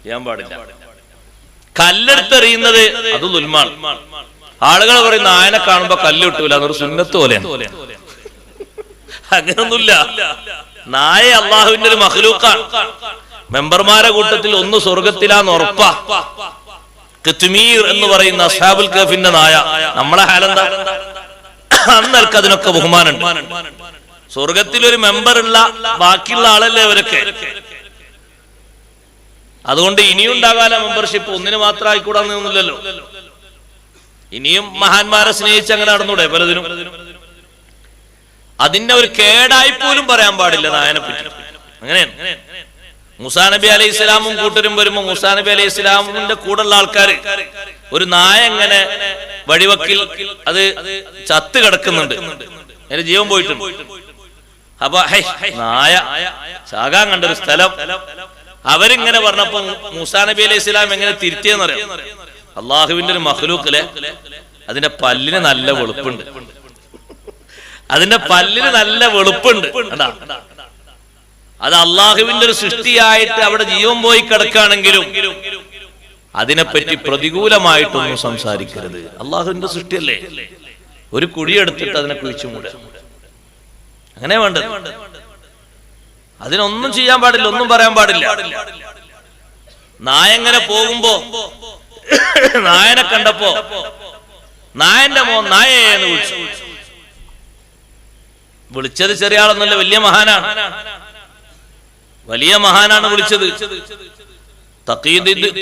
ചെയ്യാൻ പാടില്ല. കല്ലെടുത്തെറിയുന്നത് അത് ദുൽമാണ്. ആളുകൾ പറയുന്ന ആയനെ കാണുമ്പോ കല്ല് കിട്ടൂല, അതൊരു സുന്നത്ത് പോലെയാണ്. അങ്ങനൊന്നുമില്ല. നായ അള്ളാഹുവിന്റെ ഒരു മഖ്ലൂഖാണ്. മെമ്പർമാരെ കൂട്ടത്തിൽ ഒന്ന് സ്വർഗത്തിലാന്ന് ഉറപ്പാ. ഖിത്മീർ എന്ന് പറയുന്ന അസ്ഹാബുൽ കഹ്ഫിന്റെ നായ. നമ്മളെ ഹാലെന്താ? അന്നൽക്ക് അതിനൊക്കെ ബഹുമാനമുണ്ട്. സ്വർഗത്തിൽ ഒരു മെമ്പർ ഉള്ള ബാക്കിയുള്ള ആളല്ലേ അവരൊക്കെ. അതുകൊണ്ട് ഇനിയും ഉണ്ടാകാല മെമ്പർഷിപ്പ്. ഒന്നിന് മാത്രം ആയിക്കൂടാന്നൊന്നുമില്ലല്ലോ. ഇനിയും മഹാന്മാരെ സ്നേഹിച്ച് അങ്ങനെ നടന്നൂടെ പലതിനും. അതിന്റെ ഒരു കേടായി പോലും പറയാൻ പാടില്ല നായനെ പറ്റി. അങ്ങനെയാണ്. മൂസാ നബി അലൈഹി ഇസ്ലാമും കൂട്ടരും വരുമ്പോ മൂസാ നബി അലൈഹി ഇസ്ലാമിന്റെ കൂടെയുള്ള ആൾക്കാര് ഒരു നായ എങ്ങനെ വഴിവക്കിൽ അത് ചത്ത് കിടക്കുന്നുണ്ട്, അതിന്റെ ജീവൻ പോയിട്ടുണ്ട്. അപ്പൊ നായ ചാകാൻ കണ്ടൊരു സ്ഥലം അവരിങ്ങനെ പറഞ്ഞപ്പോ മൂസാ നബി അലൈഹി ഇസ്ലാം എങ്ങനെ തിരുത്തിയെന്നറിയാം. അള്ളാഹുവിന്റെ ഒരു മഖ്ലൂഖിലെ അതിന്റെ പല്ലിന് നല്ല വെളുപ്പുണ്ട്. അതിന്റെ പല്ലിന് നല്ല വെളുപ്പുണ്ട്. അത് അള്ളാഹുവിന്റെ ഒരു സൃഷ്ടിയായിട്ട് അവിടെ ജീവൻ പോയി കിടക്കുകയാണെങ്കിലും അതിനെപ്പറ്റി പ്രതികൂലമായിട്ടൊന്നും സംസാരിക്കരുത്. അള്ളാഹുവിന്റെ സൃഷ്ടിയല്ലേ. ഒരു കുഴിയെടുത്തിട്ട് അതിനെ കുഴിച്ചു മൂടുക, അങ്ങനെ വേണ്ടത്. അതിനൊന്നും ചെയ്യാൻ പാടില്ല, ഒന്നും പറയാൻ പാടില്ല. നായങ്ങനെ പോകുമ്പോ നായനെ കണ്ടപ്പോ നായന്റെ മോൻ നായയെന്ന് വിളിച്ചത് ചെറിയ ആളൊന്നല്ല, വലിയ മഹാനാണ്. വലിയ മഹാനാണ് വിളിച്ചത്.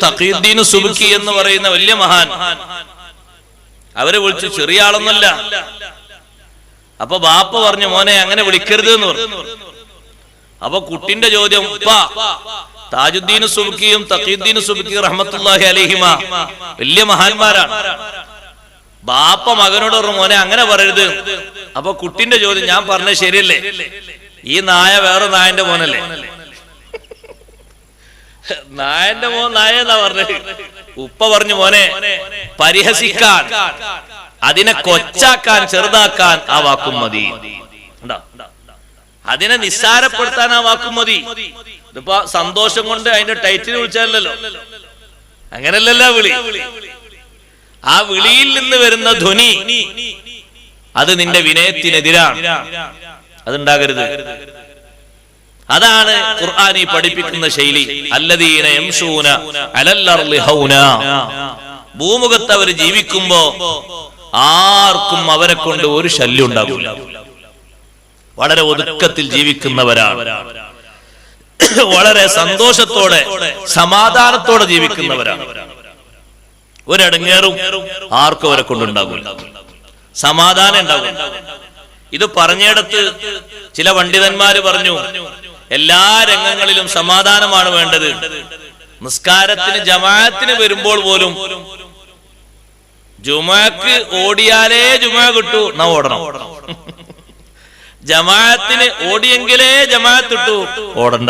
തഖീദ്ദീൻ സുബ്കി എന്ന് പറയുന്ന വലിയ മഹാൻ അവരെ വിളിച്ചു. ചെറിയ ആളൊന്നല്ല. അപ്പൊ ബാപ്പ പറഞ്ഞു, മോനെ അങ്ങനെ വിളിക്കരുത് എന്ന് പറഞ്ഞു. അപ്പൊ കുട്ടിന്റെ ചോദ്യം, താജുദ്ദീൻ സുബ്കിയും തഖീദ്ദീൻ സുബ്കി റഹ്മത്തുള്ളാഹി അലൈഹിമ വലിയ മഹാന്മാരാണ്. ബാപ്പ മകനോട് പറഞ്ഞു, മോനെ അങ്ങനെ പറയരുത്. അപ്പൊ കുട്ടിന്റെ ചോദ്യം, ഞാൻ പറഞ്ഞത് ശരിയല്ലേ? ഈ നായ വേറെ നായന്റെ മോനല്ലേ? നായന്റെ മോൻ നായ എന്നാ പറഞ്ഞത്. ഉപ്പ പറഞ്ഞു, മോനെ പരിഹസിക്കാൻ, അതിനെ കൊച്ചാക്കാൻ, ചെറുതാക്കാൻ ആ വാക്കും മതി. അതിനെ നിസ്സാരപ്പെടുത്താൻ ആ വാക്കും മതി. ഇതിപ്പോ സന്തോഷം കൊണ്ട് അതിന്റെ ടൈറ്റിൽ വിളിച്ചാലല്ലോ, അങ്ങനല്ലല്ലോ വിളി. ആ വിളിയിൽ നിന്ന് വരുന്ന ധ്വനി അത് നിന്റെ വിനയത്തിനെതിരാണ്. അതുണ്ടാകരുത്. അതാണ് ഖുർആനി പഠിപ്പിക്കുന്ന ശൈലി. അല്ലദീന യംശൂന അലൽ അർളി ഹൗനാ. ഭൂമുഖത്ത് അവർ ജീവിക്കുമ്പോ ആർക്കും അവരെ കൊണ്ട് ഒരു ശല്യം ഉണ്ടാകില്ല. വളരെ ഒതുക്കത്തിൽ ജീവിക്കുന്നവരാണ്. വളരെ സന്തോഷത്തോടെ സമാധാനത്തോടെ ജീവിക്കുന്നവരാണ്. ഒരടങ്ങേറും ആർക്കും അവരെ കൊണ്ടുണ്ടാകില്ല. സമാധാനം ഉണ്ടാകും. ഇത് പറഞ്ഞിടത്ത് ചില പണ്ഡിതന്മാര് പറഞ്ഞു, എല്ലാ രംഗങ്ങളിലും സമാധാനമാണ് വേണ്ടത്. നിസ്കാരത്തിന് ജമാഅത്തിന് വരുമ്പോൾ പോലും ജുമാക്ക് ഓടിയാലേ ജുമാ കിട്ടൂ, എന്നാ ഓടണം. ജമാഅത്തിന് ഓടിയെങ്കിലേ ജമാഅത്ത് കിട്ടൂ, ഓടണ്ട.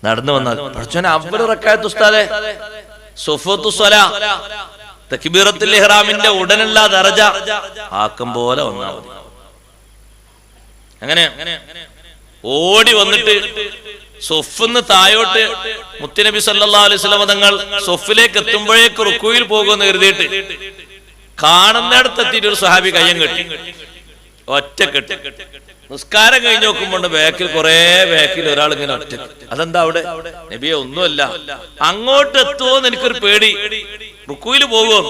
നടന്നു വന്നാൽ പഠിച്ചോനെ അവര് റക്അത്ത് ഉസ്താദേ സുഫൂത്തു സ്വലാ തക്ബീറത്തുൽ ഇഹ്റാമിന്റെ ഉടനുള്ള ദറജ ആക്കം പോലെ വന്നാൽ മതി. അങ്ങനെ ഓടി വന്നിട്ട് സൊഫിന്ന് തായോട്ട് മുത്തുനബി സല്ലല്ലാഹു അലൈഹി വസല്ലം തങ്ങൾ സൊഫിലേക്ക് എത്തുമ്പോഴേക്ക് റുക്കൂയിൽ പോകുമെന്ന് കരുതിയിട്ട് കാണുന്നിടത്തെത്തിയിട്ട് ഒരു സ്വഹാബി കയ്യം കെട്ടി, ഒറ്റക്കെട്ട്. നിസ്കാരം കഴിഞ്ഞ് നോക്കുമ്പോൾ ബാക്കിൽ ഒരാൾ ഇങ്ങനെ ഒറ്റ. അതെന്താ അവിടെ? നബിയെ ഒന്നുമല്ല, അങ്ങോട്ട് എത്തുമോന്ന് എനിക്കൊരു പേടി. റുക്കൂയിൽ പോകുമോ,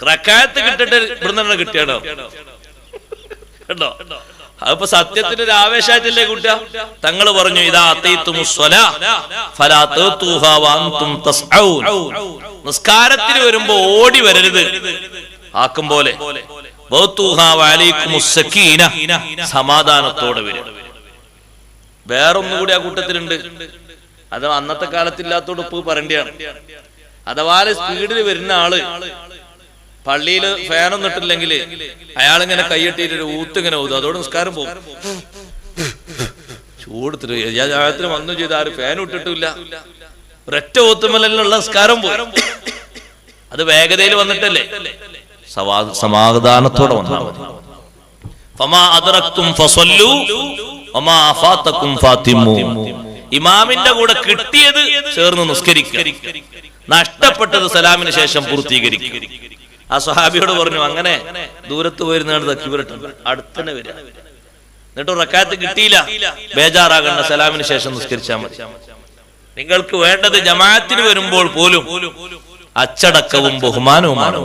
റക്അത്ത് കിട്ടിട്ട് ഇവിടുന്ന് കിട്ടിയാണോ? കണ്ടോ? അതിപ്പോ സത്യത്തിന്റെ ഒരു ആവേശമായിട്ടല്ലേ കൂട്ടുക. തങ്ങൾ പറഞ്ഞു, ഇദാ അതൈതുമുസ്സലാ ഫലാ തൂഹാ വഅൻതും തസ്ഔൻ. നിസ്കാരത്തിന് വരുമ്പോ ഓടി വരരുത്, ആക്കും പോലെ. വഅതൂഹാ വഅലൈക്കുമുസ് സകീന, സമാധാനത്തോടെ വരും. വേറൊന്നുകൂടി ആ കൂട്ടത്തിലുണ്ട്. അത് അന്നത്തെ കാലത്തില്ലാത്തോട് ഇപ്പൊ പറയേണ്ടതാണ്. അഥവാ സ്പീഡിൽ വരുന്ന ആള് പള്ളിയിൽ ഫാനൊന്നും ഇട്ടില്ലെങ്കിൽ അയാളിങ്ങനെ കൈയ്യട്ടിട്ട് ഒരു ഊത്തിങ്ങനെ ഊതും, അതോടെ നിസ്കാരം പോകും. ചൂടുത്തിട്ട് ജാഗ്രത വന്നു ചെയ്ത് ആരും ഫാൻ ഇട്ടിട്ടില്ല, ഒരൊറ്റ ഊത്തുമലുള്ള നിസ്കാരം പോകും. അത് വേഗതയിൽ വന്നിട്ടല്ലേ, സമാധാനത്തോടെ വന്നാൽ മതി. ഫമാ അദ്റക്തും ഫസല്ലു വമാ ഫാതകും ഫാതിമു. ഇമാമിന്റെ കൂടെ കിട്ടിയത് ചേർന്ന് നിസ്കരിക്കുക, നഷ്ടപ്പെട്ടത് സലാമിന് ശേഷം പൂർത്തീകരിക്കുക. ആ സ്വഹാബിയോട് പറഞ്ഞു, അങ്ങനെ ദൂരത്ത് പോയിരുന്നാണ് തക്ബീറിട്ട് അടുത്തന്നെ വരിക, എന്നിട്ട് റക്അത്ത് കിട്ടിയില്ല, ബേജാറാകണ്ട, സലാമിന് ശേഷം നിസ്കരിച്ചാൽ മതി. നിങ്ങൾക്ക് വേണ്ടത് ജമാഅത്തിന് വരുമ്പോൾ പോലും അച്ചടക്കവും ബഹുമാനവുമാണ്.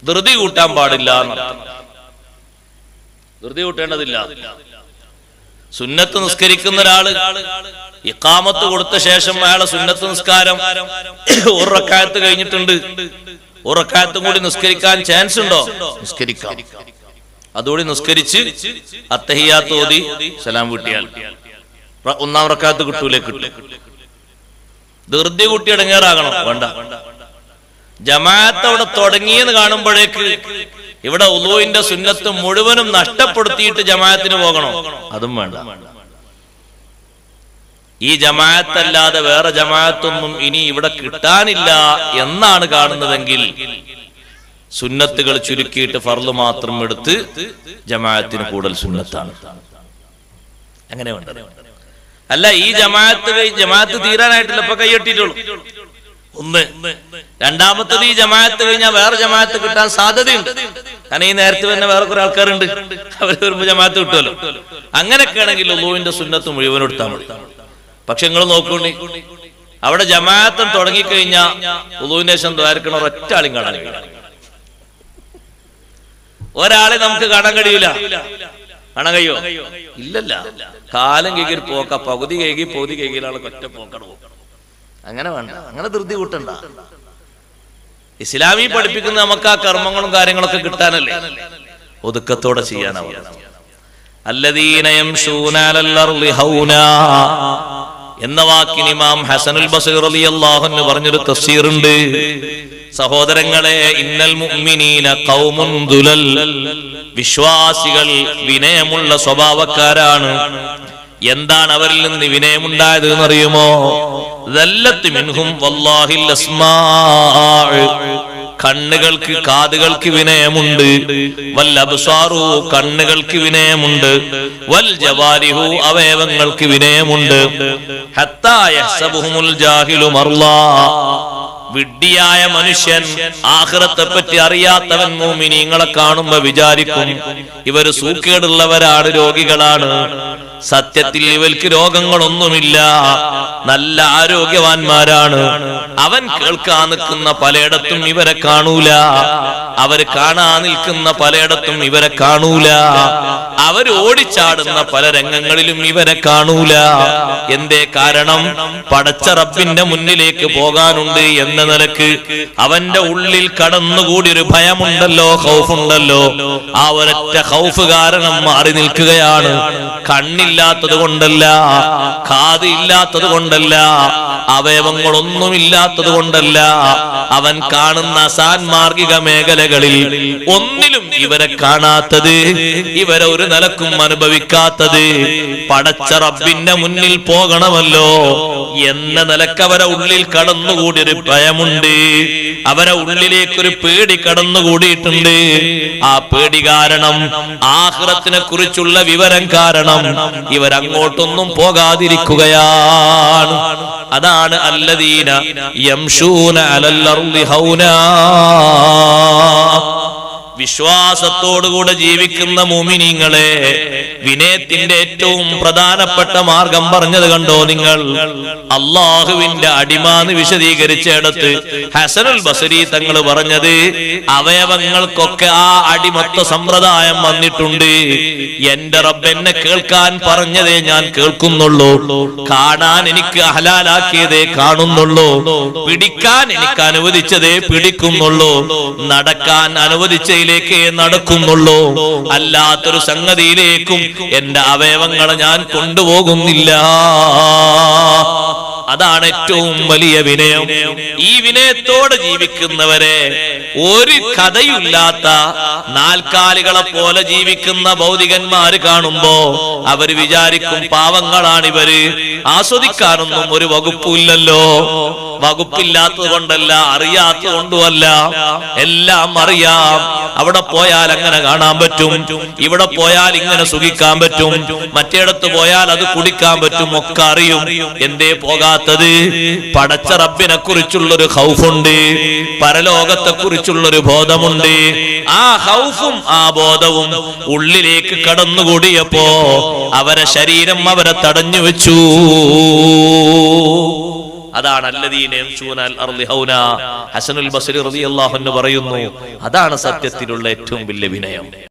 ധൃതി കൂട്ടാൻ പാടില്ല, ധൃതി കൂട്ടേണ്ടതില്ല. സുന്നത്ത് നിസ്കരിക്കുന്ന ഒരാള് ഇഖാമത്ത് കൊടുത്ത ശേഷം അയാളെ സുന്നത്ത് നിസ്കാരം ഒരു റക്അത്ത് കഴിഞ്ഞിട്ടുണ്ട്, ഒരു റക്അത്തും കൂടി നിസ്കരിക്കാൻ ചാൻസ് ഉണ്ടോ? നിസ്കരിക്കാം. അതോടെ നിസ്കരിച്ച് അത്തഹിയ്യാത്ത് ഓതി സലാം വീട്ടിയാൽ ഒന്നാം റക്അത്ത് കിട്ടൂലേ? കിട്ടും. ധൃതി കൂട്ടി ഇടങ്ങേറാകണം? വേണ്ട. ജമാഅത്ത് അവിടെ തുടങ്ങിയെന്ന് കാണുമ്പോഴേക്ക് ഇവിടെ ഉളൂഇന്റെ സുന്നത്ത് മുഴുവനും നഷ്ടപ്പെടുത്തിയിട്ട് ജമാഅത്തിന് പോകണോ? അതും വേണ്ട. ഈ ജമാഅത്തല്ലാതെ വേറെ ജമാഅത്തൊന്നും ഇനി ഇവിടെ കിട്ടാനില്ല എന്നാണ് കാണുന്നതെങ്കിൽ സുന്നത്തുകൾ ചുരുക്കിയിട്ട് ഫർള് മാത്രം എടുത്ത് ജമാഅത്തിന് കൂടുതൽ സുന്നത്താണ്. അങ്ങനെ വേണ്ട. അല്ല, ഈ ജമാഅത്ത് തീരാനായിട്ടില്ല, ഇപ്പൊ കൈയ്യെട്ടിട്ടുള്ളൂ. ഒന്ന്. രണ്ടാമത്തത്, ഈ ജമാഅത്ത് കഴിഞ്ഞാൽ വേറെ ജമാഅത്ത് കിട്ടാൻ സാധ്യതയുണ്ട്. കാരണം ഈ നേരത്തെ തന്നെ വേറെ കുറെ ആൾക്കാരുണ്ട്, അവർ വരുമ്പോ ജമാഅത്ത് കിട്ടുമല്ലോ. അങ്ങനെയൊക്കെ ആണെങ്കിൽ ഉളൂഇന്റെ സുന്നത്ത് മുഴുവൻ എടുത്താൽ മതി. പക്ഷെ നിങ്ങൾ നോക്കൂണ്ടി, അവിടെ ജമാഅത്തും തുടങ്ങിക്കഴിഞ്ഞാൽ ഉളൂഇന്റെ ശേഷം ദ്വാരക്കണ ഒരൊറ്റ ആളും കാണാൻ കഴിയില്ല. ഒരാളെ നമുക്ക് കാണാൻ കഴിയൂല. കാണാൻ കഴിയോ? ഇല്ലല്ല. കാലം കേകി പോക്ക, പകുതി കേകി പകുതി കേകിയിലാണ് ഒറ്റ പോക്കട പോകും. അങ്ങനെ വേണ്ട, അങ്ങനെ ധൃതി കൂട്ടണ്ട. ഇസ്ലാമി പഠിപ്പിക്കുന്ന നമുക്ക് ആ കർമ്മങ്ങളും കാര്യങ്ങളൊക്കെ കിട്ടാനല്ലേ, ഒതുക്കത്തോടെ ചെയ്യാനാവും. അല്ലദീന യംശൂന അലൽ അർളി ഹൗനാ എന്ന വാക്കിന് ഇമാം ഹസനുൽ ബസ്രി റളിയല്ലാഹു അൻഹു പറഞ്ഞൊരു തഫ്സീറുണ്ട്. സഹോദരങ്ങളെ, ഇന്നൽ മുഅ്മിനീന ഖൗമുൻ ദുലൽ, വിശ്വാസികൾ വിനയമുള്ള സ്വഭാവക്കാരാണ്. എന്താണ് അവരിൽ നിന്ന് വിനയമുണ്ടായത് എന്നറിയുമോ? ദല്ലത്ത് മിൻഹും വല്ലാഹിൽ അസ്മാ, കണ്ണുകൾക്ക് കാതുകൾക്ക് വിനയമുണ്ട്. വൽ അബ്സാറു, കണ്ണുകൾക്ക് വിനയമുണ്ട്. വൽ ജവാരിഹു, അവയവങ്ങൾക്ക് വിനയമുണ്ട്. ഹത്താ യഹ്സബുഹുൽ ജാഹിലു മർലാ, വിഡ്ഢിയായ മനുഷ്യൻ, ആഖിറത്തെ പറ്റി അറിയാത്തവൻ മുഅ്മിനീങ്ങളെ കാണുമ്പോ വിചാരിക്കും ഇവര് സൂക്കേടുള്ളവരാണ്, രോഗികളാണ്. സത്യത്തിൽ ഇവർക്ക് രോഗങ്ങളൊന്നുമില്ല, നല്ല ആരോഗ്യവാന്മാരാണ്. അവൻ കേൾക്കാൻ നിൽക്കുന്ന പലയിടത്തും ഇവരെ കാണൂല, അവര് കാണാൻ നിൽക്കുന്ന പലയിടത്തും ഇവരെ കാണൂല, അവർ ഓടിച്ചാടുന്ന പല രംഗങ്ങളിലും ഇവരെ കാണൂല. എന്തേ കാരണം? പടച്ച റബ്ബിന്റെ മുന്നിലേക്ക് പോകാനുണ്ട് എന്ന നിലക്ക് അവന്റെ ഉള്ളിൽ കടന്നുകൂടി ഒരു ഭയമുണ്ടല്ലോ, ഖൗഫുണ്ടല്ലോ. ആ ഒരൊറ്റ ഖൗഫ് കാരണം മാറി നിൽക്കുകയാണ്. കണ്ണില്ലാത്തത് കൊണ്ടല്ല, കാത് ഇല്ലാത്തത് കൊണ്ടല്ല, അവയവങ്ങളൊന്നുമില്ലാത്തത് കൊണ്ടല്ല, അവൻ കാണുന്ന സാൻമാർഗിക മേഖലകളിൽ ഒന്നിലും ഇവരെ കാണാത്തത്, ഇവരെ ഒരു നിലക്കും അനുഭവിക്കാത്തത്. പടച്ച റബ്ബിന്റെ മുന്നിൽ പോകണമല്ലോ എന്ന നിലക്ക് അവരെ ഉള്ളിൽ കടന്നുകൂടി ഒരു ഭയമുണ്ട്, അവരെ ഉള്ളിലേക്കൊരു പേടി കടന്നുകൂടിയിട്ടുണ്ട്. ആ പേടി കാരണം, ആഖിറത്തിനെ കുറിച്ചുള്ള വിവരം കാരണം ഇവരങ്ങോട്ടൊന്നും പോകാതിരിക്കുകയാണ്. അതാണ് അല്ലദീന യംശൂന അലൽ അർളി ഹൗനാ, വിശ്വാസത്തോടുകൂടെ ജീവിക്കുന്ന മുഅ്മിനീങ്ങളെ, വിനയത്തിന്റെ ഏറ്റവും പ്രധാനപ്പെട്ട മാർഗം പറഞ്ഞത് കണ്ടോ നിങ്ങൾ? അള്ളാഹുവിന്റെ അടിമാന്ന് വിശദീകരിച്ചിടത്ത് ഹസനുൽ ബസ്രി തങ്ങൾ പറഞ്ഞത്, അവയവങ്ങൾക്കൊക്കെ ആ അടിമത്ത സമ്പ്രദായം വന്നിട്ടുണ്ട്. എന്റെ റബ്ബ് എന്നെ കേൾക്കാൻ പറഞ്ഞതേ ഞാൻ കേൾക്കുന്നുള്ളൂ, കാണാൻ എനിക്ക് ഹലാലാക്കിയതേ കാണുന്നുള്ളൂ, പിടിക്കാൻ എനിക്ക് അനുവദിച്ചതേ പിടിക്കുന്നുള്ളൂ, നടക്കാൻ അനുവദിച്ച നടക്കുന്നുള്ളൂ, അല്ലാത്തൊരു സംഗതിയിലേക്കും എന്റെ അവയവങ്ങളെ ഞാൻ കൊണ്ടുപോകുന്നില്ല. അതാണ് ഏറ്റവും വലിയ വിനയം. ഈ വിനയത്തോടെ ജീവിക്കുന്നവരെ ഒരു കഥയില്ലാത്ത നാൽക്കാലികളെ പോലെ ജീവിക്കുന്ന ഭൗതികന്മാര് കാണുമ്പോ അവര് വിചാരിക്കും പാവങ്ങളാണിവര്, ആസ്വദിക്കാനൊന്നും ഒരു വകുപ്പില്ലല്ലോ. വകുപ്പില്ലാത്തത് കൊണ്ടല്ല, അറിയാത്തത് കൊണ്ടുമല്ല, എല്ലാം അറിയാം. അവിടെ പോയാൽ അങ്ങനെ കാണാൻ പറ്റും, ഇവിടെ പോയാൽ ഇങ്ങനെ സുഖിക്കാൻ പറ്റും, മറ്റേടത്ത് പോയാൽ അത് കുടിക്കാൻ പറ്റും, ഒക്കെ അറിയും. എന്തേ പോകാത്തത്? പടച്ച റബ്ബിനെ കുറിച്ചുള്ളൊരു ഖൗഫുണ്ട്, പരലോകത്തെ കുറിച്ചുള്ളൊരു ബോധമുണ്ട്. ആ ഖൗഫും ആ ബോധവും ഉള്ളിലേക്ക് കടന്നുകൂടിയപ്പോ അവരെ ശരീരം അവരെ തടഞ്ഞു വെച്ചു. അതാണ് അല്ലദീന യംശൂന അൽ അർളി ഹൗനാ. ഹസനുൽ ബസ്രി റളിയല്ലാഹു അൻഹു പറയുന്നു, അതാണ് സത്യത്തിലുള്ള ഏറ്റവും വലിയ വിനയം.